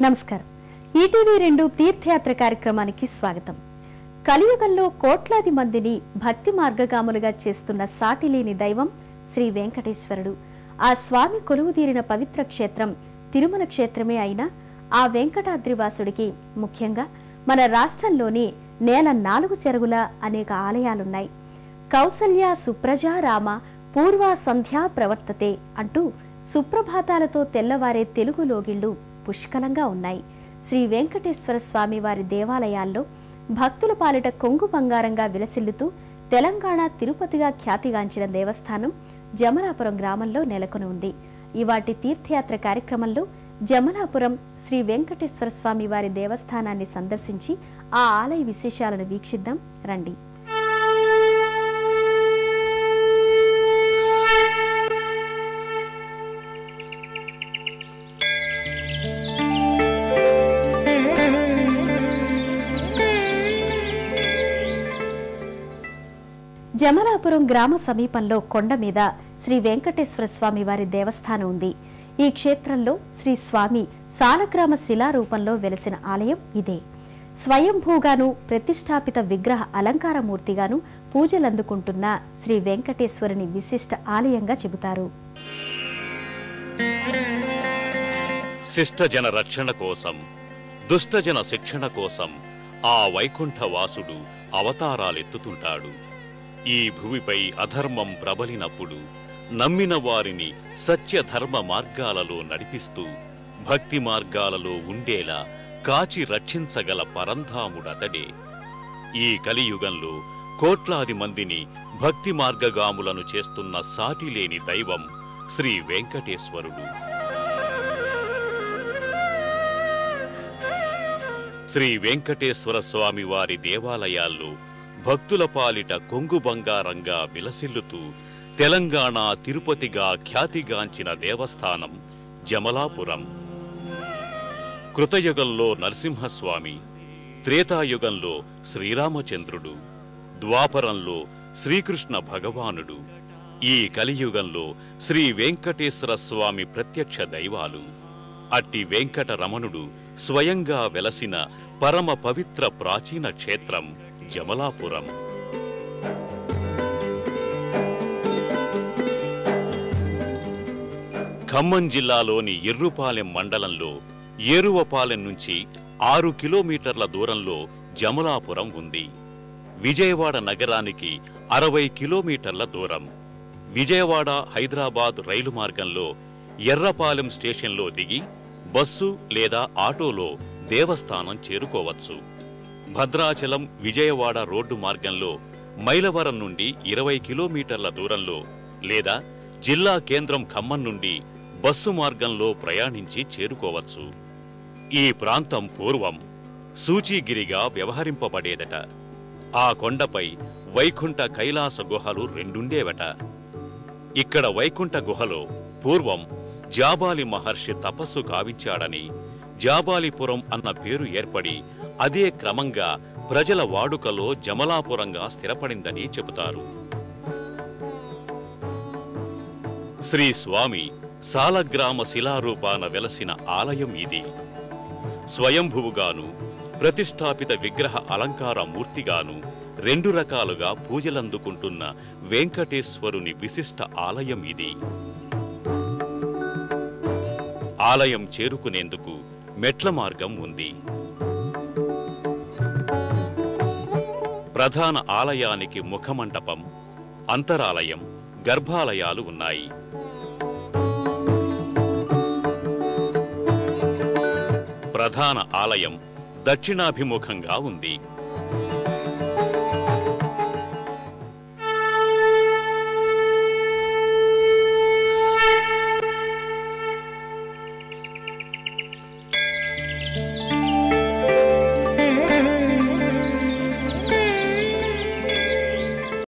నమస్కారం. ఈటీవీ2 తీర్థయాత్ర కార్యక్రమానికి స్వాగతం. కలియుగంలో కోట్లాది మందిని భక్తి మార్గగాములుగా చేస్తున్న సాటిలేని దైవం శ్రీ వెంకటేశ్వరుడు. ఆ స్వామి కొలువుదీరిన పవిత్ర క్షేత్రం తిరుమల క్షేత్రమే అయినా ఆ వెంకటాద్రివాసుడికి ముఖ్యంగా మన రాష్ట్రంలోని నేల 4 చెరుగుల అనేక ఆలయాలున్నాయి. కౌసల్య సుప్రజా రామ పూర్వ సంధ్యా ప్రవర్తతే అంటూ సుప్రభాతాలతో తెల్లవారే తెలుగు లోగిళ్లు పుష్కలంగా ఉన్నాయి. శ్రీ వెంకటేశ్వర స్వామి వారి దేవాలయాల్లో భక్తుల పాలిట కొంగు బంగారంగా విలసిల్లుతూ తెలంగాణ తిరుపతిగా ఖ్యాతిగాంచిన దేవస్థానం జమలాపురం గ్రామంలో నెలకొని ఉంది. ఇవాటి తీర్థయాత్ర కార్యక్రమంలో జమలాపురం శ్రీ వెంకటేశ్వర స్వామి వారి దేవస్థానాన్ని సందర్శించి ఆ ఆలయ విశేషాలను వీక్షిద్దాం రండి. జమలాపురం గ్రామ సమీపంలో కొండ మీద శ్రీ వెంకటేశ్వర స్వామి వారి దేవస్థానం ఉంది. ఈ క్షేత్రంలో శ్రీ స్వామి సాలగ్రామ శిలారూపంలో వెలసిన ఆలయం ఇదే. స్వయంభూగాను ప్రతిష్టాపిత విగ్రహ అలంకారమూర్తిగాను పూజలందుకుంటున్న శ్రీ వెంకటేశ్వరుని విశిష్ట ఆలయంగా చెబుతారు. శిష్టజన రక్షణ కోసం, దుష్టజన శిక్షణ కోసం ఆ వైకుంఠవాసుడు అవతారాలెత్తుతుంటాడు. ఈ భూమిపై అధర్మం ప్రబలినప్పుడు నమ్మిన వారిని సత్యధర్మ మార్గాలలో నడిపిస్తూ భక్తి మార్గాలలో ఉండేలా కాచి రక్షించగల పరంధాముడతడే. ఈ కలియుగంలో కోట్లాది మందిని భక్తి మార్గగాములను చేస్తున్న సాటిలేని దైవం శ్రీ వెంకటేశ్వరుడు. శ్రీ వెంకటేశ్వర స్వామి వారి దేవాలయాల్లో భక్తుల పాలిట కొంగు బంగారంగా విలసిల్లుతూ తెలంగాణ తిరుపతిగా ఖ్యాతిగాంచిన దేవస్థానం జమలాపురం. కృతయుగంలో నరసింహస్వామి, త్రేతాయుగంలో శ్రీరామచంద్రుడు, ద్వాపరంలో శ్రీకృష్ణ భగవానుడు, ఈ కలియుగంలో శ్రీ వెంకటేశ్వర స్వామి ప్రత్యక్ష దైవాలు. అట్టి వెంకటరమణుడు స్వయంగా వెలసిన పరమ పవిత్ర ప్రాచీన క్షేత్రం జమలాపురం. ఖమ్మం జిల్లాలోని ఎర్రుపాలెం మండలంలో ఏరువపాలెం నుంచి 6 కిలోమీటర్ల దూరంలో జమలాపురం ఉంది. విజయవాడ నగరానికి 60 కిలోమీటర్ల దూరం. విజయవాడ హైదరాబాద్ రైలు మార్గంలో ఎర్రపాలెం స్టేషన్లో దిగి బస్సు లేదా ఆటోలో దేవస్థానం చేరుకోవచ్చు. భద్రాచలం విజయవాడ రోడ్డు మార్గంలో మైలవరం నుండి 20 కిలోమీటర్ల దూరంలో లేదా జిల్లా కేంద్రం ఖమ్మం నుండి బస్సు మార్గంలో ప్రయాణించి చేరుకోవచ్చు. ఈ ప్రాంతం పూర్వం సూచీగిరిగా వ్యవహరింపబడేదట. ఆ కొండపై వైకుంఠ కైలాస గుహలు 2 ఉండేవట. ఇక్కడ వైకుంఠ గుహలో పూర్వం జాబాలి మహర్షి తపస్సు కావించాడని జాబాలిపురం అన్న పేరు ఏర్పడి అదే క్రమంగా ప్రజల వాడుకలో జమలాపురంగా స్థిరపడిందని చెబుతారు. శ్రీ స్వామి సాలగ్రామ శిలారూపాన వెలసిన ఆలయం ఇది. స్వయంభువుగాను ప్రతిష్టాపిత విగ్రహ అలంకార మూర్తిగాను 2 రకాలుగా పూజలందుకుంటున్న వెంకటేశ్వరుని విశిష్ట ఆలయం ఇది. ఆలయం చేరుకునేందుకు మెట్ల మార్గం ఉంది. ప్రధాన ఆలయానికి ముఖమంటపం, అంతరాలయం, గర్భాలయాలు ఉన్నాయి. ప్రధాన ఆలయం దక్షిణాభిముఖంగా ఉంది.